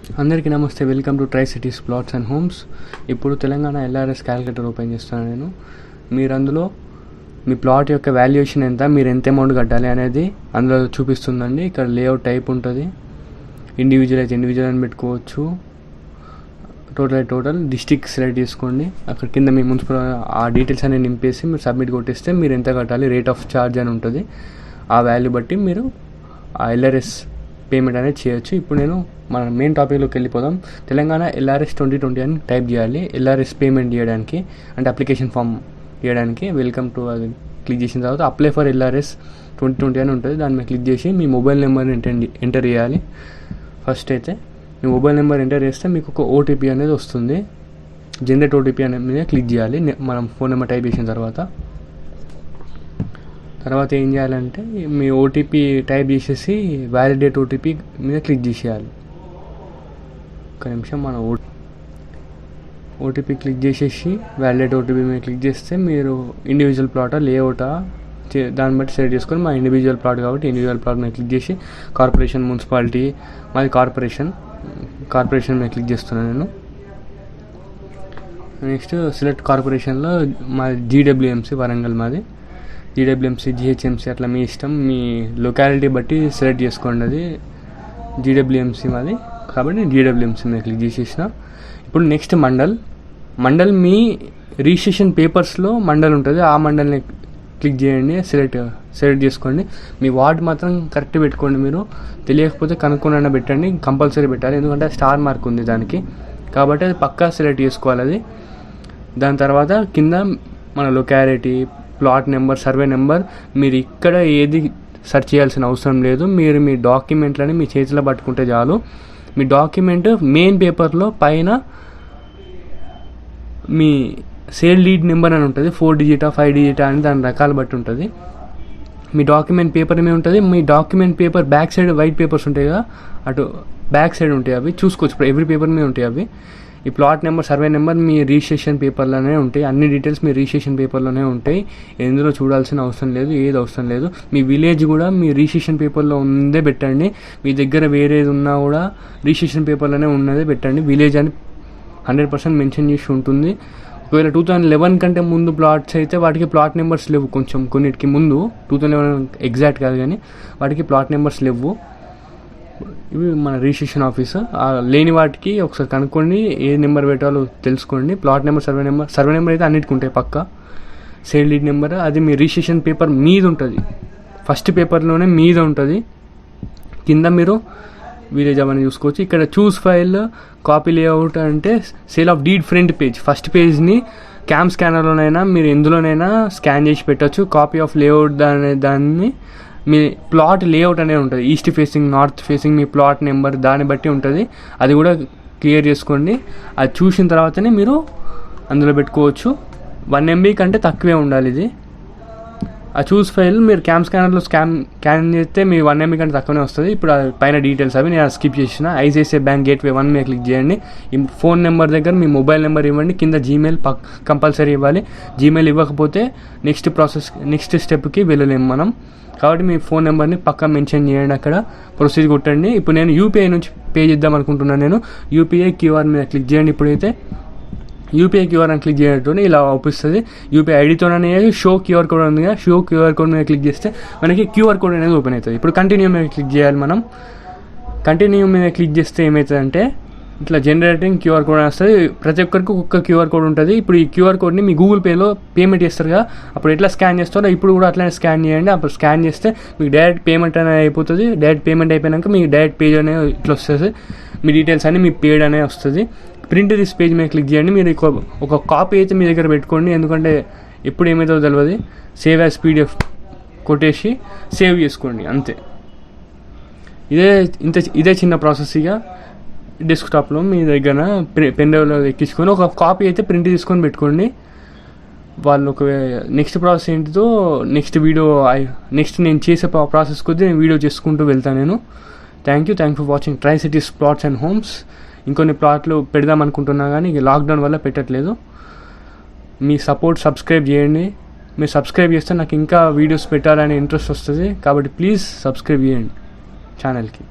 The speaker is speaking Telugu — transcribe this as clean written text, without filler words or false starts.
అందరికీ నమస్తే. Welcome to tri cities plots and homes. ఇప్పుడు తెలంగాణ LRS క్యాలిక్యులేటర్ ఓపెన్ చేస్తున్నాను నేను. మీరు అందులో మీ ప్లాట్ యొక్క వాల్యుయేషన్ ఎంత, మీరు ఎంత అమౌంట్ కట్టాలి అనేది అందులో చూపిస్తుందండి. ఇక్కడ లేఅవుట్ టైప్ ఉంటుంది. ఇండివిజువల్ అయితే ఇండివిజువల్ అని పెట్టుకోవచ్చు. టోటల్ అయితే టోటల్. డిస్ట్రిక్ట్ సెలెక్ట్ చేసుకోండి. అక్కడ కింద మీ మున్సిపల్ ఆ డీటెయిల్స్ అనేవి నింపేసి మీరు సబ్మిట్ కొట్టేస్తే మీరు ఎంత కట్టాలి, రేట్ ఆఫ్ ఛార్జ్ అని ఉంటుంది. ఆ వాల్యూ బట్టి మీరు ఆ LRS పేమెంట్ అనేది చేయొచ్చు. ఇప్పుడు నేను మన మెయిన్ టాపిక్లోకి వెళ్ళిపోదాం. తెలంగాణ LRS 2020 అని టైప్ చేయాలి. LRS పేమెంట్ చేయడానికి అంటే అప్లికేషన్ ఫామ్ చేయడానికి వెల్కమ్ టు అది క్లిక్ చేసిన తర్వాత అప్లై ఫర్ LRS 2020 అని ఉంటుంది. దాని మీద క్లిక్ చేసి మీ మొబైల్ నెంబర్ని ఎంటర్ చేయాలి. ఫస్ట్ అయితే మీ మొబైల్ నెంబర్ ఎంటర్ చేస్తే మీకు ఒక OTP అనేది వస్తుంది. జనరేట్ OTP అనే మీద క్లిక్ చేయాలి. మనం ఫోన్ నెంబర్ టైప్ చేసిన తర్వాత ఏం చేయాలంటే మీ OTP టైప్ చేసేసి వ్యాలిడేట్ OTP మీద క్లిక్ చేసేయాలి. ఒక నిమిషం. మన OTP క్లిక్ చేసేసి వ్యాలిడేట్ OTP మీద క్లిక్ చేస్తే మీరు ఇండివిజువల్ ప్లాటా లేఅవుటా దాన్ని బట్టి సెలెక్ట్ చేసుకొని మా ఇండివిజువల్ ప్లాట్ కాబట్టి ఇండివిజువల్ ప్లాట్ మీద క్లిక్ చేసి కార్పొరేషన్, మున్సిపాలిటీ, మాది కార్పొరేషన్ మీద క్లిక్ చేస్తున్నాను నేను. నెక్స్ట్ సెలెక్ట్ కార్పొరేషన్లో మాది GWMC వరంగల్, మాది GWMC, GHMC అట్లా మీ ఇష్టం. మీ లొకాలిటీ బట్టి సెలెక్ట్ చేసుకోండి. అది GWMC మాది కాబట్టి GWMC మీద క్లిక్ చేసేసిన. ఇప్పుడు నెక్స్ట్ మండల్ మీ రిజిస్ట్రేషన్ పేపర్స్లో మండల్ ఉంటుంది. ఆ మండల్ని క్లిక్ చేయండి. సెలెక్ట్ చేసుకోండి. మీ వార్డ్ మాత్రం కరెక్ట్ పెట్టుకోండి. మీరు తెలియకపోతే కనుక్కొని పెట్టండి. కంపల్సరీ పెట్టాలి, ఎందుకంటే స్టార్ మార్క్ ఉంది దానికి కాబట్టి అది పక్కా సెలెక్ట్ చేసుకోవాలి. అది దాని తర్వాత కింద మన locality, plot number, survey number మీరు ఇక్కడ ఏది సెర్చ్ చేయాల్సిన అవసరం లేదు. మీరు మీ డాక్యుమెంట్లని మీ చేతిలో పట్టుకుంటే చాలు. మీ డాక్యుమెంట్ మెయిన్ పేపర్లో పైన మీ సేల్ లీడ్ నెంబర్ అని ఉంటుంది. 4 డిజిటా 5 డిజిటా అని దాని రకాలు బట్టి ఉంటుంది. మీ డాక్యుమెంట్ పేపర్ ఏమే ఉంటుంది. మీ document paper back side white papers ఉంటాయి కదా, అటు బ్యాక్ సైడ్ ఉంటాయి. అవి చూసుకోవచ్చు. ఇప్పుడు ఎవ్రీ పేపర్ మీద ఉంటాయి అవి. ఈ ప్లాట్ నెంబర్, సర్వే నెంబర్ మీ రిజిస్ట్రేషన్ పేపర్లోనే ఉంటాయి. అన్ని డీటెయిల్స్ మీ రిజిస్ట్రేషన్ పేపర్లోనే ఉంటాయి. ఎందులో చూడాల్సిన అవసరం లేదు, ఏది అవసరం లేదు. మీ విలేజ్ కూడా మీ రిజిస్ట్రేషన్ పేపర్లో ఉందే పెట్టండి. మీ దగ్గర వేరేది ఉన్నా కూడా రిజిస్ట్రేషన్ పేపర్లోనే ఉన్నదే పెట్టండి. విలేజ్ అని 100% మెన్షన్ చేసి ఉంటుంది. ఒకవేళ 2011 కంటే ముందు ప్లాట్స్ అయితే వాటికి ప్లాట్ నెంబర్స్ లేవు. కొన్నిటికి ముందు 2011 ఎగ్జాక్ట్ కాదు కానీ వాటికి ప్లాట్ నెంబర్స్ లేవు. ఇవి మన రిజిస్ట్రేషన్ ఆఫీస్. లేని వాటికి ఒకసారి కనుక్కోండి, ఏ నెంబర్ పెట్టాలో తెలుసుకోండి. ప్లాట్ నెంబర్, సర్వే నెంబర్ అయితే అన్నిటికీ ఉంటాయి పక్క. సేల్ లీడ్ నెంబర్ అది మీ రిజిస్ట్రేషన్ పేపర్ మీద ఉంటుంది. ఫస్ట్ పేపర్లోనే మీద ఉంటుంది. కింద మీరు విలేజ్ అవన్నీ చూసుకోవచ్చు. ఇక్కడ చూస్ ఫైల్ కాపీ లేఅవుట్ అంటే sale of deed front page, first పేజ్ని క్యామ్ స్కానర్లోనైనా మీరు ఎందులోనైనా స్కాన్ చేసి పెట్టచ్చు. కాపీ ఆఫ్ లేఅవుట్ దాన్ని మీ ప్లాట్ లేఅవుట్ అనేది ఉంటుంది. ఈస్ట్ ఫేసింగ్, నార్త్ ఫేసింగ్, మీ ప్లాట్ నెంబర్ దాన్ని బట్టి ఉంటుంది. అది కూడా క్లియర్ చేసుకోండి. అది చూసిన తర్వాతనే మీరు అందులో పెట్టుకోవచ్చు. 1 MB కంటే తక్కువే ఉండాలి ఇది. ఆ చూస్ ఫైల్ మీరు క్యామ్ స్కానర్లో స్కాన్ చేస్తే మీ 1 MB కంటే తక్కువనే వస్తుంది. ఇప్పుడు పైన డీటెయిల్స్ అవి నేను స్కిప్ చేసిన. ICICI బ్యాంక్ గేట్వే 1 మీద క్లిక్ చేయండి. ఈ ఫోన్ నెంబర్ దగ్గర మీ మొబైల్ నెంబర్ ఇవ్వండి. కింద జీమెయిల్ కంపల్సరీ ఇవ్వాలి. జీమెయిల్ ఇవ్వకపోతే నెక్స్ట్ స్టెప్కి వెళ్ళలేము మనం. కాబట్టి మీ ఫోన్ నెంబర్ని పక్కా మెన్షన్ చేయండి. అక్కడ ప్రొసీడ్ కొట్టండి. ఇప్పుడు నేను UPI నుంచి పే చేద్దాం అనుకుంటున్నాను. నేను UPI QR మీద క్లిక్ చేయండి. ఇప్పుడైతే UPI QR అని క్లిక్ చేయడంతో ఇలా అవుపిస్తుంది. UPI ఐడితోనే షో QR కోడ్ ఉంది కదా, షో QR కోడ్ మీద క్లిక్ చేస్తే మనకి QR కోడ్ అనేది ఓపెన్ అవుతుంది. ఇప్పుడు కంటిన్యూ మీద క్లిక్ చేయాలి. మనం కంటిన్యూ మీద క్లిక్ చేస్తే ఏమవుతుందంటే ఇట్లా జనరేటింగ్ QR కోడ్ వస్తుంది. ప్రతి ఒక్కరికి ఒక్క QR కోడ్ ఉంటుంది. ఇప్పుడు ఈ QR కోడ్ని మీ గూగుల్ పేలో పేమెంట్ చేస్తారు కదా, అప్పుడు ఎట్లా స్కాన్ చేస్తారో ఇప్పుడు కూడా అట్లనే స్కాన్ చేయండి. అప్పుడు స్కాన్ చేస్తే మీకు డైరెక్ట్ పేమెంట్ అనేది అయిపోతుంది. డైరెక్ట్ పేమెంట్ అయిపోయాక మీకు డైరెక్ట్ పేజ్ అనేది ఇట్లా వస్తుంది. మీ డీటెయిల్స్ అన్నీ మీ పేడ్ అనేది వస్తుంది. ప్రింట్ దిస్ పేజ్ మీద క్లిక్ చేయండి. మీరు ఒక కాపీ అయితే మీ దగ్గర పెట్టుకోండి, ఎందుకంటే ఎప్పుడు ఏమవుతుందో తెలియదు. సేవ్ యాజ్ PDF కొట్టేసి సేవ్ చేసుకోండి, అంతే. ఇదే చిన్న ప్రాసెస్. ఇక డెస్క్టాప్లో మీ దగ్గర పెన్ డ్రైవ్లో ఎక్కించుకొని ఒక కాపీ అయితే ప్రింట్ తీసుకొని పెట్టుకోండి. వాళ్ళు ఒక నెక్స్ట్ ప్రాసెస్ ఏంటిదో నెక్స్ట్ నేను చేసే ప్రాసెస్ కొద్దీ నేను వీడియో చేసుకుంటూ వెళ్తాను నేను. Thank you for watching tri cities plots and homes. ఇంకొన్ని ప్లాట్లు పెడదాం అనుకుంటున్నా కానీ లాక్డౌన్ వల్ల పెట్టట్లేదు. మీ సబ్స్క్రైబ్ చేయండి. మీరు సబ్స్క్రైబ్ చేస్తే నాకు ఇంకా వీడియోస్ పెట్టాలనే ఇంట్రెస్ట్ వస్తుంది. కాబట్టి ప్లీజ్ సబ్స్క్రైబ్ చేయండి ఛానల్కి.